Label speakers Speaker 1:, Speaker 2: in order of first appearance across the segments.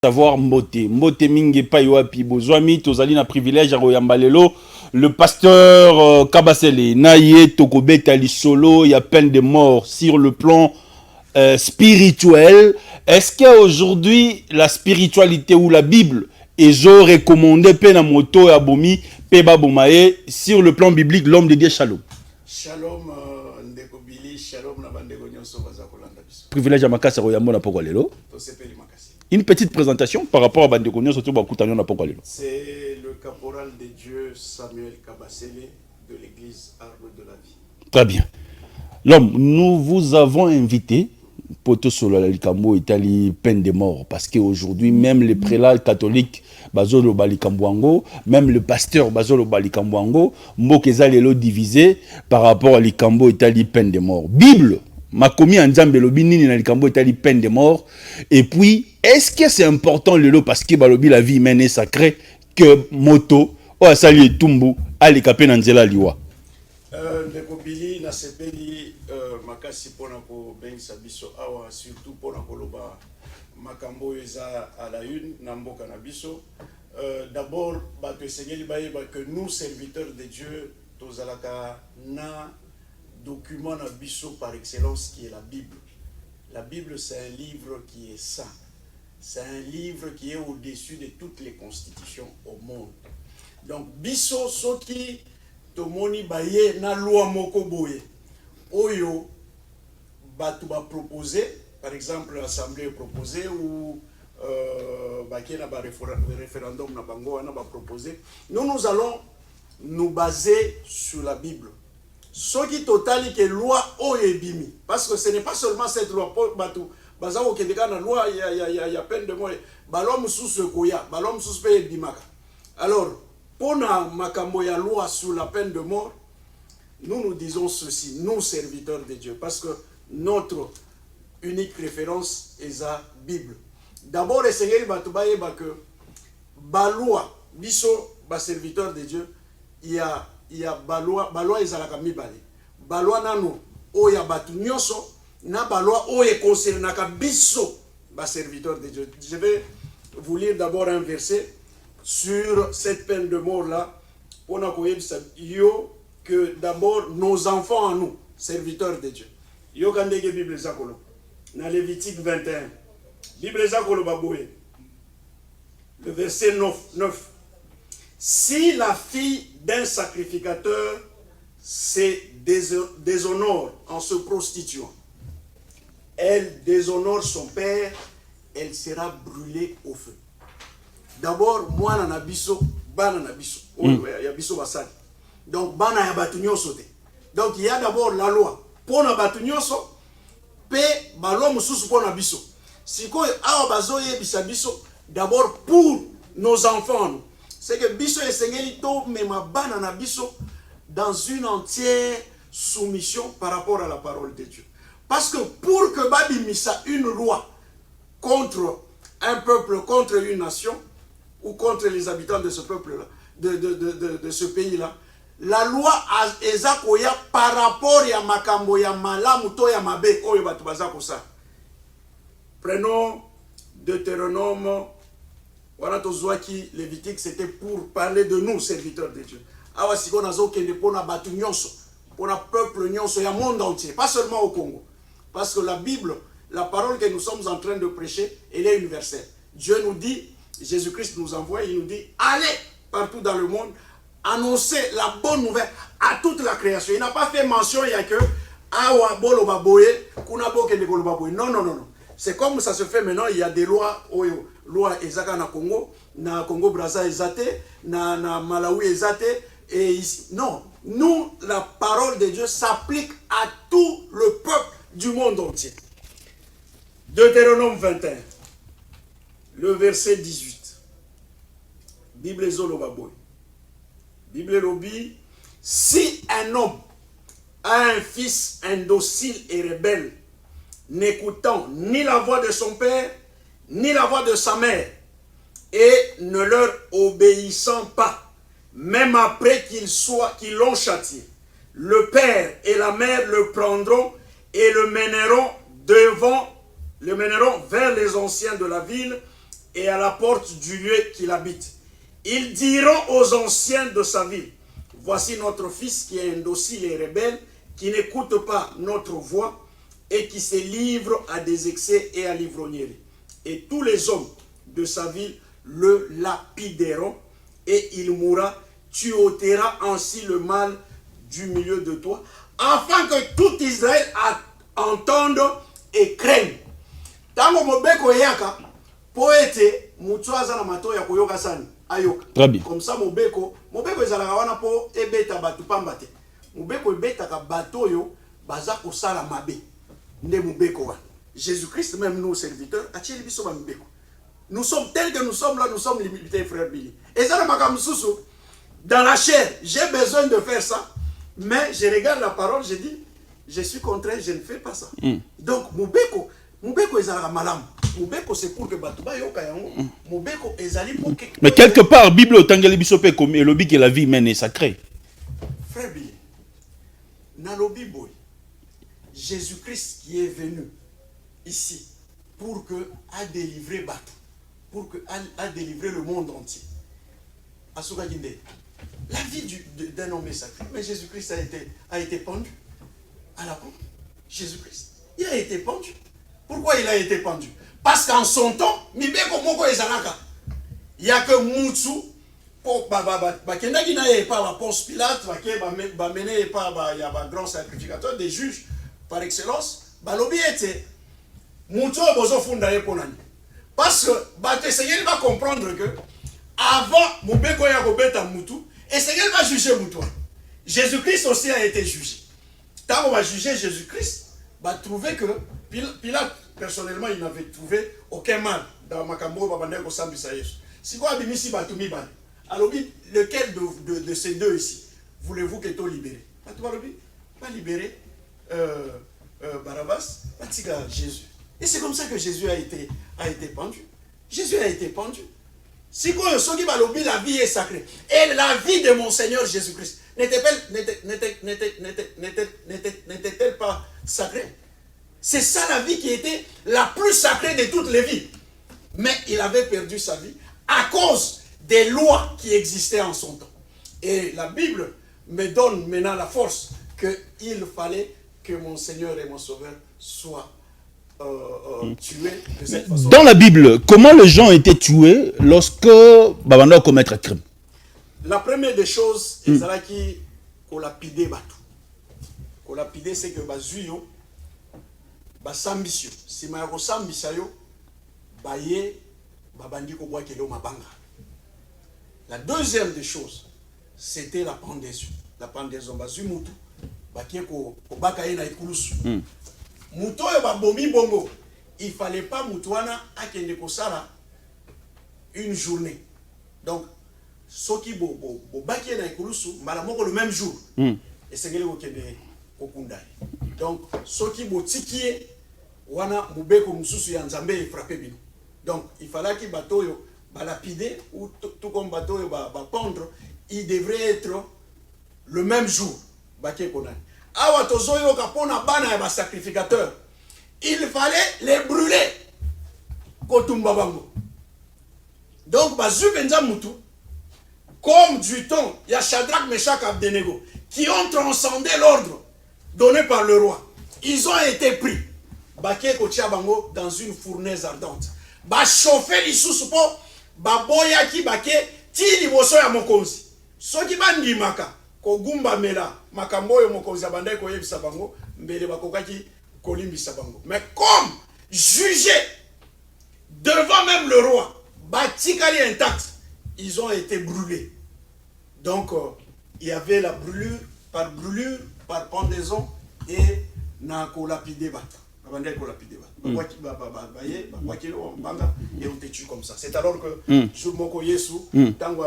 Speaker 1: Savoir Mbote mingi pa yoapi bozwami tozali na privilège ya yambalelo le pasteur Kabasele naye tokobeta lisolo ya peine de mort sur le plan spirituel. Est-ce qu'aujourd'hui la spiritualité ou la Bible est recommandé pena moto ya bomi peba bomaye sur le plan biblique l'homme de Dieu shalom.
Speaker 2: Shalom ndeko Billy, shalom na bandeko nyonso baza kolanda biso.
Speaker 1: Privilège ya makasa royambo na poko lelo.
Speaker 2: Tosepeli makasi.
Speaker 1: Une petite présentation par rapport à Bandekonyo, surtout Bakoutanyo na poko lelo.
Speaker 2: C'est le caporal de Dieu Samuel Kabasele de l'église Arbre de la Vie.
Speaker 1: Très bien. L'homme, nous vous avons invité Poto Solo Likambo Italie peine de mort parce qu'aujourd'hui même les prélats catholiques Bazolo Balikambwango, même le pasteur Bazolo Balikambwango, Mbokeza lelo divisé par rapport à Likambo Italie peine de mort. Bible Makomi Anzambe lobi nini na Likambo Italie peine de mort. Et puis est-ce que c'est important lelo parce que balobi la vie humaine est sacrée que moto o asali tumbu ali kapena nzela liwa.
Speaker 2: Ndeko Billy na sepeli makasi pona ko bengisa biso awa surtout pona koloba makambo eza à la une na mboka na biso. D'abord bato esengeli bayeba que nous serviteurs de Dieu tozalaka na document na biso par excellence qui est la Bible. La Bible c'est un livre qui est saint. C'est un livre qui est au-dessus de toutes les constitutions au monde. Donc biso soki tomoni baye na loi moko boye oyo batu ba proposer par exemple l'assemblée proposée ou bakena ba référendum na bango na ba proposer, nous allons nous baser sur la Bible. Ce qui totali que loi oyo ebimi parce que ce n'est pas seulement cette loi batu bazako kendeka na loi ya peine de mort balom mususu koya balom mususu pe ebimaka. Alors pour la makambo ya loi sur la peine de mort, nous disons ceci, nous serviteurs de Dieu, parce que notre unique référence est la Bible. D'abord, le Seigneur va que ba loi, biso, ba serviteur de Dieu, il y a ba loi est la kamibale. Ba loi nano, o ya batu nyoso, na ba loi o e concerne ka biso, ba serviteur de Dieu. Je vais vous lire d'abord un verset sur cette peine de mort là, on a que d'abord nos enfants en nous, serviteurs de Dieu. Yo kandege Bible zakolo. Na Lévitique 21. Bible zakolo baboué. Le verset 9. Si la fille d'un sacrificateur se déshonore en se prostituant, elle déshonore son père, elle sera brûlée au feu. D'abord, moi, na biso, bana na biso. Ya biso basali. Donc, bana ya batu nyonso te. Donc, il y a d'abord la loi. Pour na batu nyonso, pe balo mususu pour na biso. Siko awa bazoye bisa biso, d'abord pour nos enfants. C'est que biso esengeli to mema bana na biso dans une entière soumission par rapport à la parole de Dieu. Parce que pour que babi misa une loi contre un peuple, contre une nation, ou contre les habitants de ce peuple-là, de ce pays-là, la loi ezakoya par rapport à makambo ya malamu to ya mabe oyo batu bazako ça. Prenons Deutéronome, voilà tozwaki Lévitique, c'était pour parler de nous serviteurs de Dieu. Awa siko nazo kende pona batu nyonso, pona peuple nyonso ya monde entier, pas seulement au Congo. Parce que la Bible, la parole que nous sommes en train de prêcher, elle est universelle. Dieu nous dit, Jésus-Christ nous envoie, il nous dit, allez partout dans le monde, annoncer la bonne nouvelle à toute la création. Il n'a pas fait mention, il n'y a que, non. C'est comme ça se fait maintenant, il y a des lois, loi ezaka na Congo Brazza ezate, na Malawi ezate, et ici, non. Nous, la parole de Dieu s'applique à tout le peuple du monde entier. Deutéronome 21. Le verset 18. Bible Zolobaboy. Bible Lobi. Si un homme a un fils indocile et rebelle, n'écoutant ni la voix de son père, ni la voix de sa mère, et ne leur obéissant pas, même après qu'ils l'ont châtié, le père et la mère le prendront et le mèneront vers les anciens de la ville et à la porte du lieu qu'il habite. Ils diront aux anciens de sa ville, voici notre fils qui est indocile et rebelle, qui n'écoute pas notre voix et qui se livre à des excès et à l'ivrognerie. Et tous les hommes de sa ville le lapideront et il mourra. Tu ôteras ainsi le mal du milieu de toi, afin que tout Israël entende et craigne. Tango mobeko yaka poete mutwaza na mato ya koyoka sani ayoka. Comme ça mobeko ezalaka wana po ebeta batu pambate. Mobeko ebeta ka bato yo baza kosala mabe. Nde mobeko wana. Jésus-Christ même nous serviteurs atieli biso ba mobeko. Nous sommes tels que nous sommes là, nous sommes limités frère Billy. Et ça makamsusu dans la chair, j'ai besoin de faire ça, mais je regarde la parole, je dis je suis contraint, je ne fais pas ça. Donc mobeko ezalaka malamu. Mobeko c'est pour que batuba yoka yango. Mobeko ezali pour que
Speaker 1: mais quelque part Bible otangeli biso pe comme elobi que la vie humaine est sacrée.
Speaker 2: Frère Billy, na lobi boy, Jésus-Christ qui est venu ici pour que a délivrer Batou, pour que a délivrer le monde entier. Asuka Ginde, la vie d'un homme est sacrée, mais Jésus-Christ a été pendu à la croix. Jésus-Christ, il a été pendu. Pourquoi il a été pendu? Parce qu'en son temps, mibeko moko ezalaka. Il y a que Moutsu pour bakendaki na ye pa Ponce Pilate, ba mené pa ya ba grand sacrificateur des juges par excellence, balobi ete Moutsu bozo funda ye ponani. Parce que bato Seigneur va comprendre que avant mobeko ya kobeta mutu, et Seigneur va juger mutu. Jésus-Christ aussi a été jugé. Quand on va juger Jésus-Christ, va trouver que Pilate, personnellement, il n'avait trouvé aucun mal dans Makambo, Babandeko, Sambisa Yesu. Si vous avez mis ici, alors lequel de ces deux ici voulez-vous que tu libéré? Pas libérer Barabbas, pas Jésus. Et c'est comme ça que Jésus a été pendu. Jésus a été pendu. Si vous avez la vie est sacrée. Et la vie de mon Seigneur Jésus-Christ n'était-elle pas sacrée? C'est ça la vie qui était la plus sacrée de toutes les vies. Mais il avait perdu sa vie à cause des lois qui existaient en son temps. Et la Bible me donne maintenant la force qu'il fallait que mon Seigneur et mon Sauveur soient tués de cette façon.
Speaker 1: Dans la Bible, comment les gens étaient tués lorsque Babanda commettre un crime?
Speaker 2: La première des choses, c'est qui qu'on lapidé Batou. Qu'on lapidé, c'est que Bazuyo, Basambisio, si ma Rosambisayo, Baye, Babandi Koboa Kelo Mabanga. La deuxième des choses, c'était la pendaison. La pendaison, Bazumutu, Bakieko, Bakaye na Ikulusu. Muto yo babomi bongo, il fallait pas Mutuana akende kosala une journée. Donc, soki bo bakiye na Ikulusu, malamoko le même jour. Et c'est ngeli kokende kokundai. Donc, soki bo tikiye, wana mubeko mususu ya nzambe frappé bino. Donc, il fallait que bateau yo balapide ou tout comme bateau yo pendre, il devrait être le même jour. Bakiye konani. Awa tozoyo kapona bana ya sacrificateur. Il fallait les brûler. Kotumba bango. Donc bazu benza mutu comme du temps, il y a Shadrach, Meshach, Abednego qui ont transcendé l'ordre donné par le roi. Ils ont été pris. Baké kotia bango dans une fournaise ardente. Ba chauffer lisusu po ba boya ki baké ti liboso ya mokonzi. Soki bandimaka Kogumba mela makambo yo mokonzi abandai koyebisa bango mbele bakokaki kolimbisa bango. Mais comme jugé devant même le roi, batikali intact, ils ont été brûlés. Donc il y avait la brûlure, par pendaison et na kolapide bata. Abandai kolapide bata. Et on te tue comme ça. C'est alors que je moko Yesu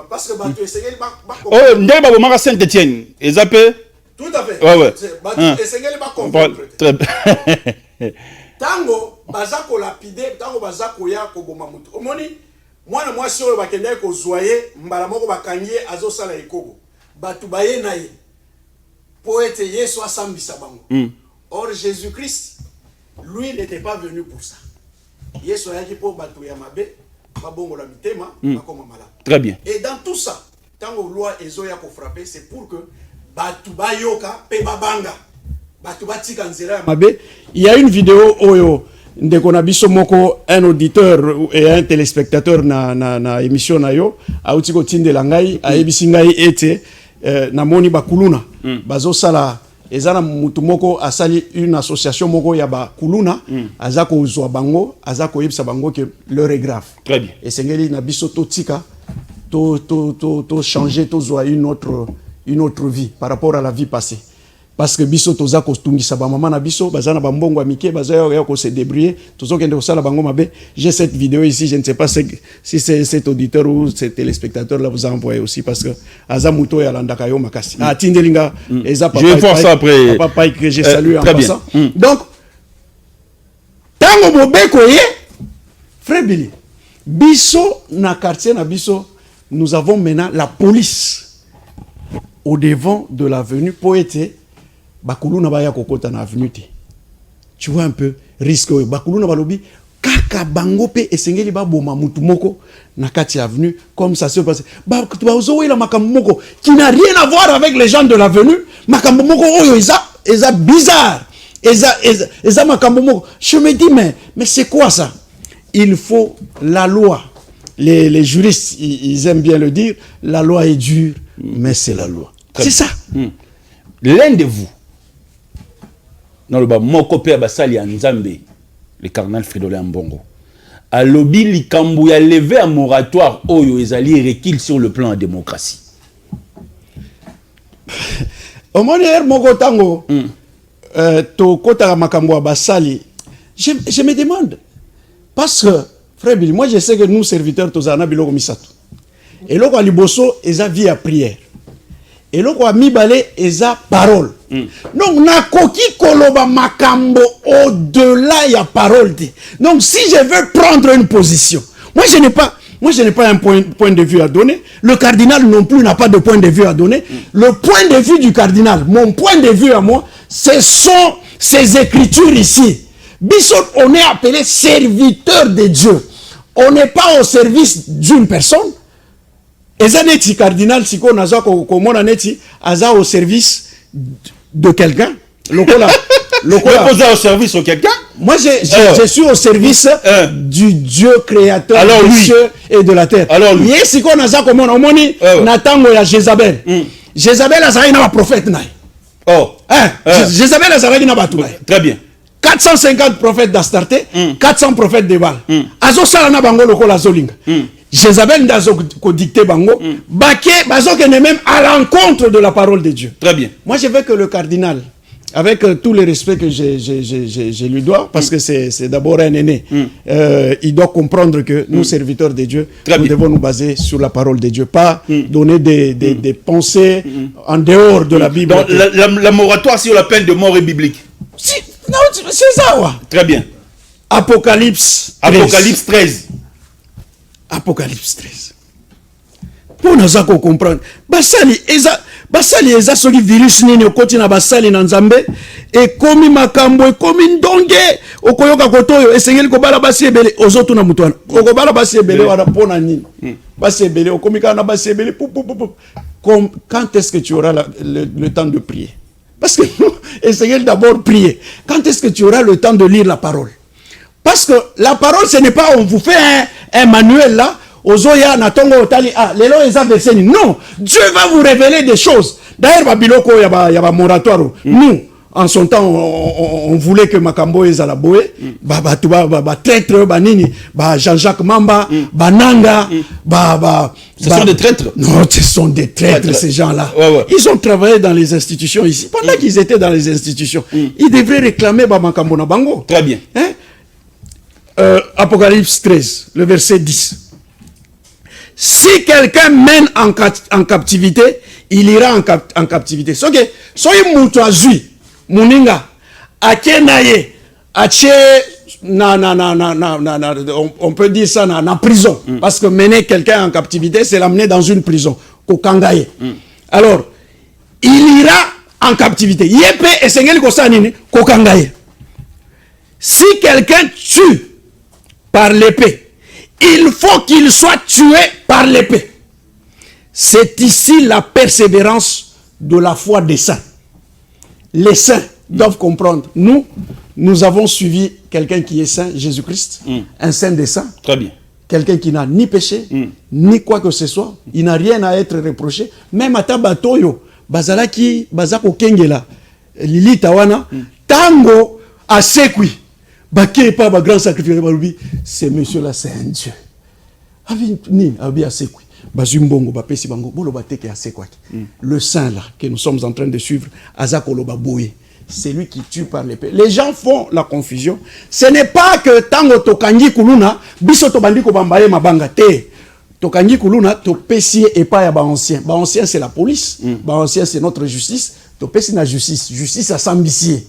Speaker 2: parce que bato esengeli ba
Speaker 1: oh ndé ba bomaka Saint-Étienne ezape
Speaker 2: tout à fait
Speaker 1: ouais
Speaker 2: bato esengeli ba comprendre tango bazako lapide tango bazako ya koboma mutu omoni mwana mwasi oyo bakendai ko zoyer mbala moko bakangie azosala ekobo bato baye na ye poète Yesu asambisa bango. Or Jésus-Christ lui n'était pas venu pour ça. Yesu ayaki po bato ya mabe bakabongo la mitema bakoma malade.
Speaker 1: Très bien.
Speaker 2: Et dans tout ça, tant que loi ezoya ko frapper, c'est pour que batu bayoka pe babanga. Batu batika nzela mabe. Il y a une vidéo oyo ndeko na biso moko, un auditeur et un téléspectateur na émission na yo auti ko tindela ngai ayebisi ngai ete na moni bakuluna bazo sala ezana mutu moko asali une association moko ya bakuluna azako uzwa bango azako yebisa bango que l'heure est grave.
Speaker 1: Très bien.
Speaker 2: Et sengeli na biso to tika to changer to zwa une autre vie par rapport à la vie passée. Parce que biso toza ko tungisa ba mama na biso bazana ba mbongo amike bazaya ko se débrouiller tozo kende ko sala bango mabe. J'ai cette vidéo ici, je ne sais pas si c'est cet auditeur ou cet téléspectateur là vous a envoyé aussi parce que azamuto ya landaka yo makasi tindelinga eza papa.
Speaker 1: Je vais voir ça après.
Speaker 2: Papa que j'ai salué en passant.
Speaker 1: Bien.
Speaker 2: Donc tango mobeko ye frère Billy biso na quartier na biso nous avons maintenant la police au devant de l'avenue Poété. Bakuluna baya kokota na avenue te. Tu vois un peu risque bakuluna balobi kaka bango pe esengeli ba boma mutu moko na kati avenue comme ça se passe. Ba ozo la makambo moko qui n'a rien à voir avec les gens de l'avenue, makambo moko oyo eza bizarre. Eza makambo moko. Je me dis mais c'est quoi ça? Il faut la loi. Les juristes ils aiment bien le dire, la loi est dure mais c'est la loi. C'est ça.
Speaker 1: L'un de vous dans le bas moko pe basali ya Nzambe le cardinal Fridolin Mbongo a lobby likambu ya levé un moratoire oyo ezali recul sur le plan de démocratie.
Speaker 2: Au monière moko tango to kota makambo basali je me demande parce que frère Billy moi je sais que nous serviteurs tozana biloko misato et loko liboso eza vie à prière et loko mibale eza parole. Donc na koki koloba makambo au-delà ya parole. Donc si je veux prendre une position, moi je n'ai pas un point de vue à donner. Le cardinal non plus n'a pas de point de vue à donner. Le point de vue du cardinal, mon point de vue à moi, ce sont ces écritures ici. Bishop, on est appelé serviteur de Dieu. On n'est pas au service d'une personne. Ezaneti cardinal siko naza ko mona neti aza au service de quelqu'un. Lokola
Speaker 1: poser au service de quelqu'un.
Speaker 2: Moi je suis au service du Dieu créateur des cieux et de la terre.
Speaker 1: Alors lui
Speaker 2: siko naza ko mona omoni natango ya Jézabel. Jézabel azali na prophète naï. Jézabel azali na batu naï.
Speaker 1: Très bien.
Speaker 2: 450 prophètes d'Astarté, 400 prophètes de Baal. Azo sala na bango lokola zolinga. Jézabel ndazo ko dicté bango, baké bazo que même à l'encontre de la parole de Dieu.
Speaker 1: Très bien.
Speaker 2: Moi je veux que le cardinal, avec tout le respect que je lui dois, parce que c'est d'abord un aîné, il doit comprendre que nous serviteurs de Dieu, nous devons nous baser sur la parole de Dieu, pas donner des pensées en dehors de la Bible.
Speaker 1: Donc, la moratoire sur la peine de mort est biblique.
Speaker 2: Si, non, c'est ça, ouais.
Speaker 1: Très bien.
Speaker 2: Apocalypse
Speaker 1: 13.
Speaker 2: Apocalypse 13. Pour nous comprendre, basali eza soli virus nini okoti na basali na Nzambe et komi makambo et komi ndonge okoyoka kotoyo esengeli ko bala basi ebele ozotu na mutwana okobala basi ebele wana pona nini basi ebele okomi kana basi ebele quand est-ce que tu auras le temps de prier? Parce que essayez d'abord prier. Quand est-ce que tu auras le temps de lire la parole? Parce que la parole, ce n'est pas on vous fait un manuel là, ozoya natongo otali lelo eza verset. Non, Dieu va vous révéler des choses. D'ailleurs, babiloko yaba moratoire. Nous, en son temps, on voulait que Makambo ezala boé, traître banini, Jean-Jacques Mamba, Nanga,
Speaker 1: ce sont des traîtres.
Speaker 2: Non, ce sont des traîtres, ces gens-là. Ouais. Ils ont travaillé dans les institutions ici. Pendant qu'ils étaient dans les institutions, ils devraient réclamer Makambo na bango.
Speaker 1: Très bien.
Speaker 2: Hein? Apocalypse 13, le verset 10. Si quelqu'un mène en captivité, il ira en captivité. Soyez mutuazui, muninga, akenaye, ache, on peut dire ça, na prison. Parce que mener quelqu'un en captivité, c'est l'amener dans une prison. Kokangaye. Alors, il ira en captivité. Yepe et sengeli kosanini, kokangaye. Si quelqu'un tue par l'épée,
Speaker 3: il faut qu'il soit tué par l'épée. C'est ici la persévérance de la foi des saints. Les saints doivent comprendre. Nous avons suivi quelqu'un qui est saint, Jésus-Christ, un saint des saints.
Speaker 1: Très bien.
Speaker 3: Quelqu'un qui n'a ni péché, ni quoi que ce soit. Il n'a rien à être reproché. Même à Tabatoyo, Bazalaki, Bazako Kengela, Lili Tawana, Tango, Asekwi, Baké pas ma grand sacrifice, c'est monsieur là, c'est un Dieu. Abi Asekwi, Bazumbongo, Bapesi Bango, Bolo Bateke Asekwi. Le saint là, que nous sommes en train de suivre, Azakolo Baboye. C'est lui qui tue par l'épée. Les gens font la confusion. Ce n'est pas que tango tokangi kuluna, biso to bandiko bambaye mabanga te. Tokangi kuluna, to pesi et pas ya ba ancien. Ba ancien c'est la police, ba ancien c'est notre justice. To pesi na justice, justice à sambisie.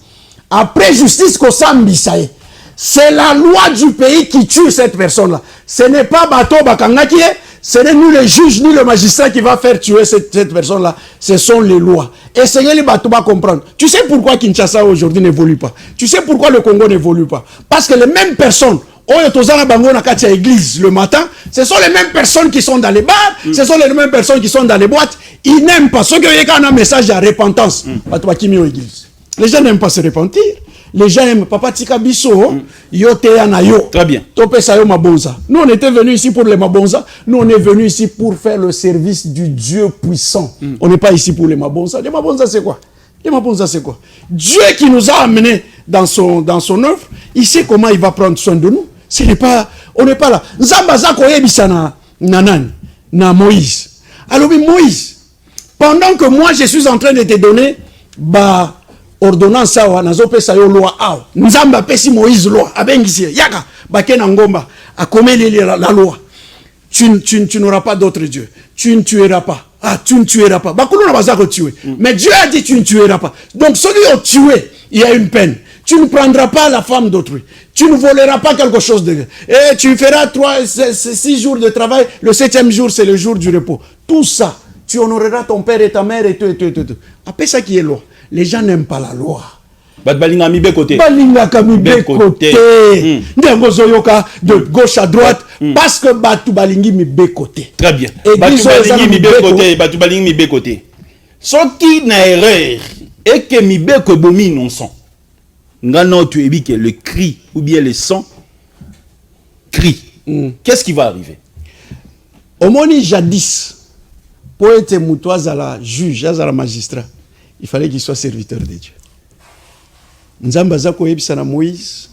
Speaker 3: Après justice ko sambisaye. C'est la loi du pays qui tue cette personne-là. Ce n'est pas bateau bakangaki, ce n'est ni le juge ni le magistrat qui va faire tuer cette personne-là. Ce sont les lois. Essayez les bateaux à comprendre. Tu sais pourquoi Kinshasa aujourd'hui n'évolue pas? Tu sais pourquoi le Congo n'évolue pas? Parce que les mêmes personnes, l'église le matin, ce sont les mêmes personnes qui sont dans les bars, ce sont les mêmes personnes qui sont dans les boîtes. Ils n'aiment pas. Ceux qui ont un message de repentance, les gens n'aiment pas se repentir. Les gens aiment Papa Tika Biso, Yote Anayo.
Speaker 1: Très bien.
Speaker 3: Nous, on était venus ici pour les Mabonza. Nous, on est venus ici pour faire le service du Dieu puissant. On n'est pas ici pour les Mabonza. Les Mabonza, c'est quoi? Les Mabonza, c'est quoi? Dieu qui nous a amenés dans son œuvre, il sait comment il va prendre soin de nous. On n'est pas là. Zambaza Koyebisana Nanan, na Moïse. Alors, Moïse, pendant que moi, je suis en train de te donner, ordonnance sawa nazope sa yo loi awa nzamba pesi Moïse loi abengisi yaka bakena ngomba akomeli la loi tu n'auras pas d'autre dieu, tu ne tueras pas, tu ne tueras pas bakulu na bazako tuer mais Dieu a dit tu ne tueras pas. Donc celui qui a tué, il y a une peine. Tu ne prendras pas la femme d'autrui, tu ne voleras pas quelque chose de et tu feras 6 jours de travail, le 7e jour c'est le jour du repos. Tout ça tu honoreras ton père et ta mère et tout. Après ça qui est loi. Les gens n'aiment pas la loi.
Speaker 1: Balinga mi côté.
Speaker 3: Balinga mi côté. De gauche à droite. Parce que Batu Balingi mi côté.
Speaker 1: Très bien. Batu Balingi mi côté. Batu Balingi mi côté. Ce qui n'a erreur et que mi ko bomi non son. Ngano tu es que le cri ou bien le sang crie. Qu'est-ce qui va arriver?
Speaker 3: Au moni jadis, pour être moutoise à la juge, à la magistrat, il fallait qu'il soit serviteur de Dieu. Nzamba Zako Ebisana Moïse,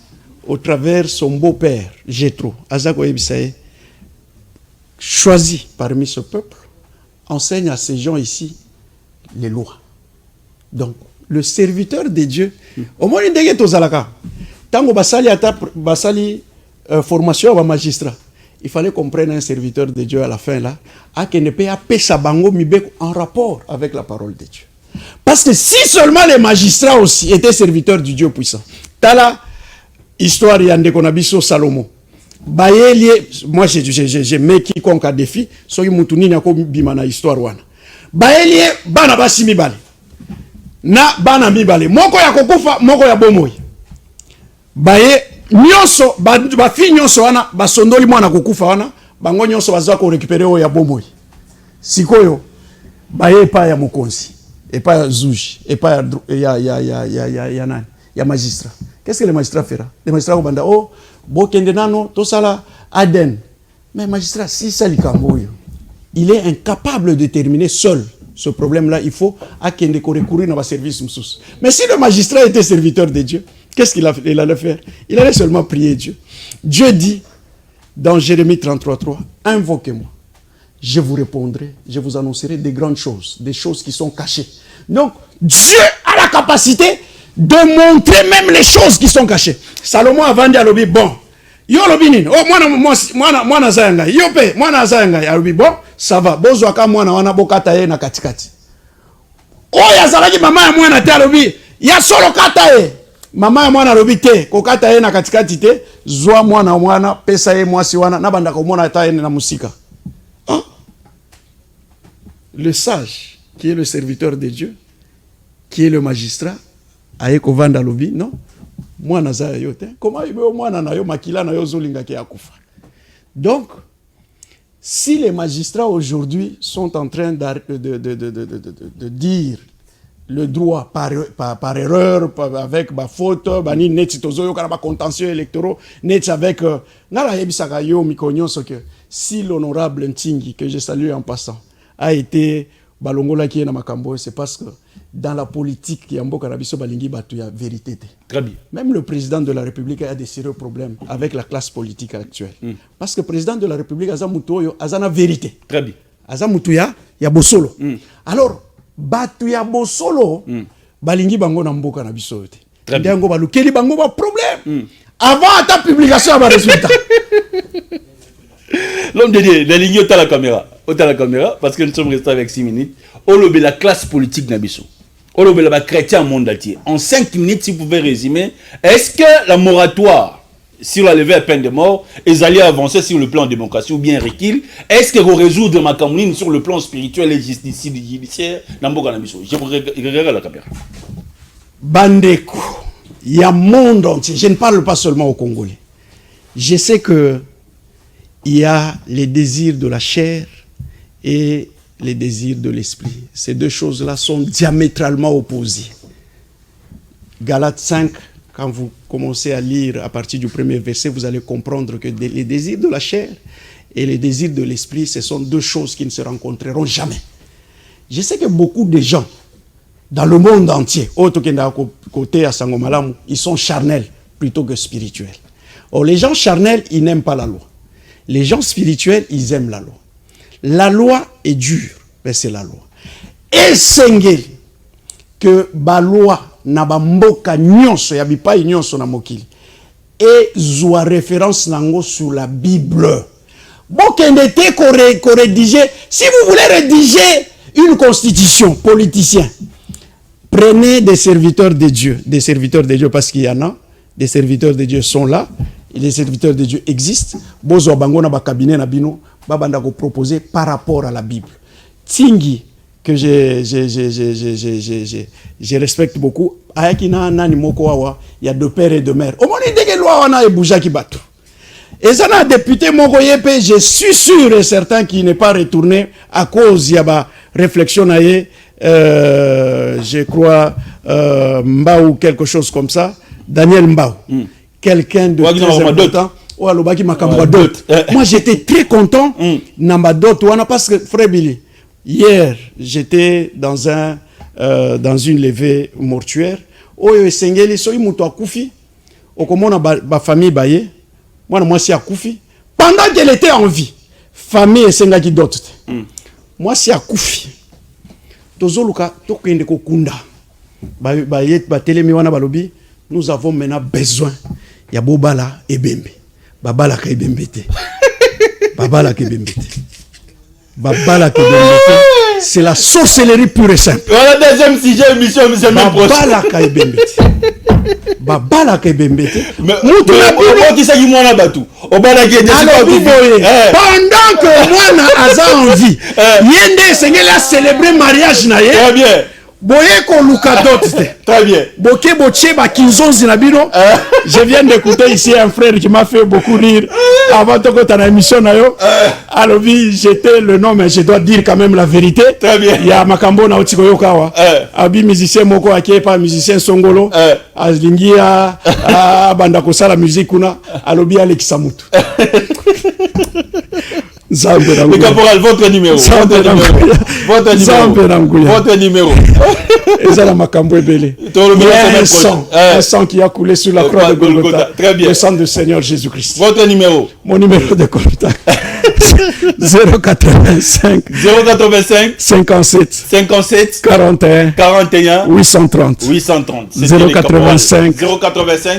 Speaker 3: au travers son beau-père, Jétro, Azako Ebisaye, choisi parmi ce peuple, enseigne à ces gens ici les lois. Donc, le serviteur de Dieu, au moins il dit que Tozalaka, tango basali formation à magistrat, il fallait qu'on prenne un serviteur de Dieu à la fin là, à qu'il ne peut pas sa bango mibeko en rapport avec la parole de Dieu. Parce que si seulement les magistrats aussi étaient serviteurs du Dieu puissant. Tala histoire yande konabiso Salomon. Bayelie, moi je mets quiconque à défi, soki mutuni nyako bimana histoire wana. Bayelie bana basi mibale. Na bana mibale. Moko ya kokufa, moko ya bomoi. Baye nyonso ba fi nyonso wana basondoli mwana kokufa wana, bango nyonso bazwa ko récupérer o ya bomoi. Sikoyo baye pa ya mokonzi. Et pas juge, et pas ya magistrat. Qu'est-ce que le magistrat fera? Le magistrat va dire, oh, Bokendenano, tout ça là, Aden. Mais magistrat, si ça il est incapable de terminer seul ce problème-là. Il faut recourir à un service. Mais si le magistrat était serviteur de Dieu, qu'est-ce qu'il allait faire? Il allait seulement prier Dieu. Dieu dit, dans Jérémie 33:3, invoquez-moi. Je vous répondrai, je vous annoncerai des grandes choses, des choses qui sont cachées. Donc, Dieu a la capacité de montrer même les choses qui sont cachées. Salomon a vendu à l'obi, bon, yo l'obi nini, oh, moi zayanga, yo pe, moi zayanga, ya l'obi, bon, ça va, bozwaka mwana wana bokata ye na katikati. Oh, ya zalaki mama ya mwana te l'obi, ya solo kata ye. Mama ya mwana l'obi te, kokata ye na katikati te, zwa mwana, pesa ye mwasi wana, nabanda komona ta ye na musika. Hein? Le sage, qui est le serviteur de Dieu, qui est le magistrat, aye kovanda lobi, non? Moi naza yote. Comment il veut moi na yo makila na yo zolinga ki akufa. Donc, si les magistrats aujourd'hui sont en train de dire le droit par erreur, avec ma faute, contentieux électoraux, avec si l'honorable Ntingi, que je salue en passant, a été balongola qui est dans Makambo, c'est parce que dans la politique, il y a la vérité.
Speaker 1: Très bien.
Speaker 3: Même le président de la République a des sérieux problèmes avec la classe politique actuelle. Parce que le président de la République a la vérité.
Speaker 1: Très bien.
Speaker 3: Azamutuya, il y a Bosolo. Alors, Batuya Bosolo, balingi bango na mboka na biso yote. Ndango balukeli bango ba problème. Avant ta publication ba résultat.
Speaker 1: L'homme de Dieu, la ligne au la caméra. Au la caméra, parce que nous sommes restés avec 6 minutes. Olobe la classe politique na biso. Olobe la chrétien monde entier. En 5 minutes, si vous pouvez résumer, est-ce que la moratoire sur la levée à peine de mort, ils allaient avancer sur le plan démocratie ou bien recul? Est-ce qu'ils vont résoudre ma commune sur le plan spirituel et judiciaire dans Mboka na biso? Je vous regarde la caméra.
Speaker 3: Bandeko, il y a monde entier. Je ne parle pas seulement aux Congolais. Je sais que il y a les désirs de la chair et les désirs de l'esprit. Ces deux choses-là sont diamétralement opposées. Galates 5, quand vous commencez à lire à partir du premier verset, vous allez comprendre que les désirs de la chair et les désirs de l'esprit, ce sont deux choses qui ne se rencontreront jamais. Je sais que beaucoup de gens dans le monde entier, côté à Sangomalamu, ils sont charnels plutôt que spirituels. Or, les gens charnels, ils n'aiment pas la loi. Les gens spirituels, ils aiment la loi. La loi est dure, mais c'est la loi. Et sengeli que ba loi na ba mboka nyonso ya bipai nyonso na mokili et zoa référence nango sur la Bible. Bokende te ko rédiger, si vous voulez rédiger une constitution politicien, prenez des serviteurs de Dieu parce qu'il y en a, des serviteurs de Dieu sont là. Et les serviteurs de Dieu existent. Bozo bango na ba cabinet na bino, ba banda ko proposer par rapport à la Bible. Tingi que je respecte beaucoup. Ayakina nani moko wawa, il y a deux pères et deux mères. Omoni deke loi wana e bouja ki batu. Et ça na député moko yepe, je suis sûr et certain qu'il n'est pas retourné à cause y a ba réflexion na ye, je crois Mbao ou quelque chose comme ça, Daniel Mbao. Quelqu'un de très important. Moi, j'étais très content parce que, frère Billy, hier, j'étais dans une levée mortuaire. Moi, c'est Akoufi. Pendant qu'elle était en vie, famille et Sengaki d'autres. Moi, c'est Akoufi. Nous avons maintenant besoin. Il y a Bobala et Bembe. Babala ka Bembete. Babala ka Bembete. Babala ka Bembete. C'est la sorcellerie pure et simple.
Speaker 1: Voilà deuxième sujet émission
Speaker 3: Babala ka Bembete. Babala ka Bembete.
Speaker 1: Mais qui ça qui moi na batu. Obala ki
Speaker 3: pendant que moi na aza en vie, yende Seigneur a célébré mariage na ye.
Speaker 1: Très bien.
Speaker 3: Boye ko lukadote.
Speaker 1: Très bien.
Speaker 3: Boke boche ba kinzonzi na bino. Je viens d'écouter ici un frère qui m'a fait beaucoup rire avant de faire la émission na yo. Alors oui, j'étais le nom mais je dois dire quand même la vérité.
Speaker 1: Très bien.
Speaker 3: Il y a Makambo na Otiko Yokawa. Abi musicien moko ake pas musicien songolo. Alingia banda ko sala musique kuna alobi Alexa Mutu.
Speaker 1: Le caporal, votre numéro. Votre numéro.
Speaker 3: Et ça, la Makambo est belé. Il y a un sang qui a coulé sur la croix de Golgotha.
Speaker 1: Très bien.
Speaker 3: Le sang du Seigneur Jésus-Christ.
Speaker 1: Votre numéro.
Speaker 3: Mon numéro de contact. 085 57 41 830 085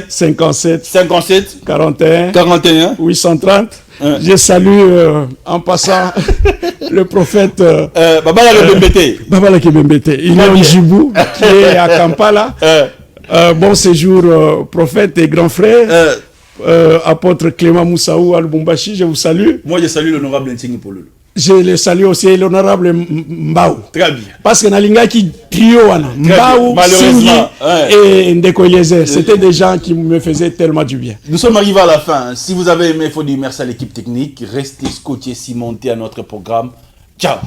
Speaker 3: 57 41 830. Je salue en passant le prophète Babala Kebembete. Il est en Djibou, qui est à Kampala. Bon séjour, prophète et grand frère. Apôtre Clément Moussaou à Lubumbashi, je vous salue.
Speaker 1: Moi, je salue l'honorable Ntingi Pololo.
Speaker 3: Je le salue aussi l'honorable Mbao.
Speaker 1: Très bien.
Speaker 3: Parce que Nalinga qui trio wana Mbao, Singi et Ndeko Eliezer, c'était des gens qui me faisaient tellement du bien.
Speaker 1: Nous sommes arrivés à la fin. Si vous avez aimé, il faut dire merci à l'équipe technique. Restez scotchés, cimentés à notre programme. Ciao.